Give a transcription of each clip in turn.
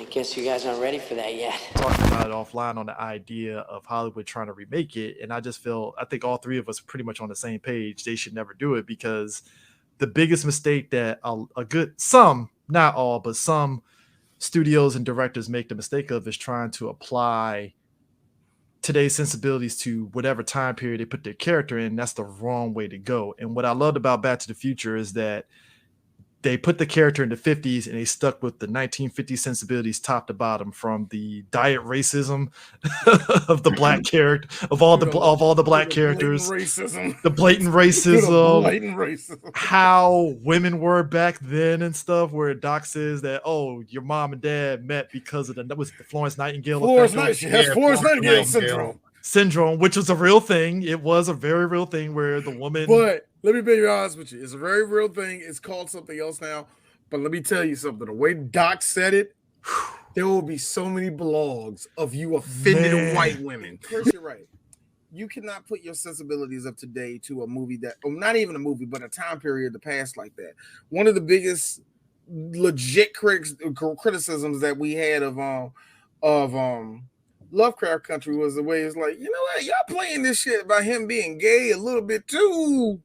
Guess you guys aren't ready for that yet. Talking about it offline on the idea of Hollywood trying to remake it, and I think all three of us are pretty much on the same page. They should never do it because the biggest mistake that some, not all, but some studios and directors make the mistake of is trying to apply today's sensibilities to whatever time period they put their character in. That's the wrong way to go. And what I loved about Back to the Future is that they put the character in the 50s and they stuck with the 1950s sensibilities top to bottom, from the diet racism of the black character, of all the black characters, the blatant racism, how women were back then and stuff, where Doc says that, oh, your mom and dad met because of the Florence Nightingale Florence Nightingale syndrome, which was a real thing. It was a very real thing where the woman. But let me be honest with you. It's a very real thing. It's called something else now. But let me tell you something. The way Doc said it, there will be so many blogs of you offended white women. First, you're right. You cannot put your sensibilities of today to a movie that, or not even a movie, but a time period of the past like that. One of the biggest legit criticisms that we had of Lovecraft Country was the way it's like, you know what, y'all playing this shit about him being gay a little bit too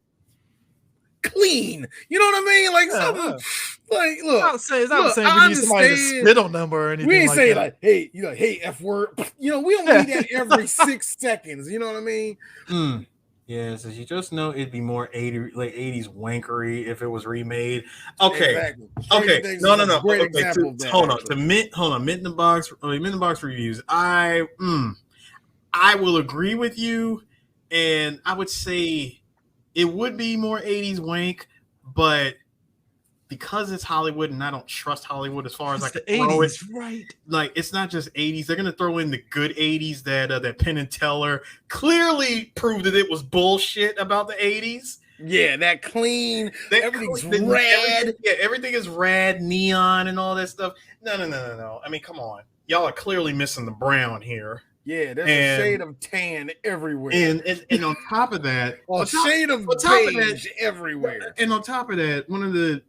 clean. You know what I mean? Like something like, look. I'm not saying we need somebody to spit on them or anything. We ain't like saying that. Like, hey, you know, hey, F word. You know, we don't need that every 6 seconds. You know what I mean? Yeah, so you just know it'd be more 80s wankery if it was remade. Okay. Exactly. Okay. No. Great Okay. example of that, Hold on. actually. Mint in the box reviews. I will agree with you, and I would say it would be more 80s wank, but because it's Hollywood and I don't trust Hollywood as far as I can throw it, right? Like, it's not just 80s. They're going to throw in the good 80s that Penn and Teller clearly proved that it was bullshit about the 80s. Yeah, that clean. Everything's rad. Everything is rad, neon, and all that stuff. No. I mean, come on. Y'all are clearly missing the brown here. Yeah, there's a shade of tan everywhere. And on top of that, shade of beige everywhere. And on top of that,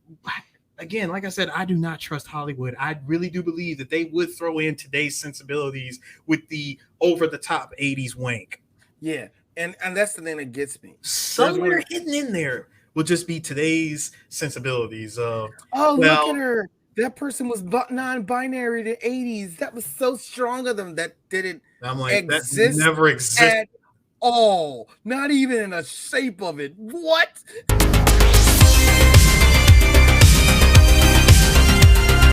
again, like I said, I do not trust Hollywood. I really do believe that they would throw in today's sensibilities with the over-the-top 80s wank. Yeah, and that's the thing that gets me. Somewhere hidden in there will just be today's sensibilities. Look at her. That person was non-binary to 80s. That was so strong of them that didn't exist. That never existed at all. Not even in a shape of it. What?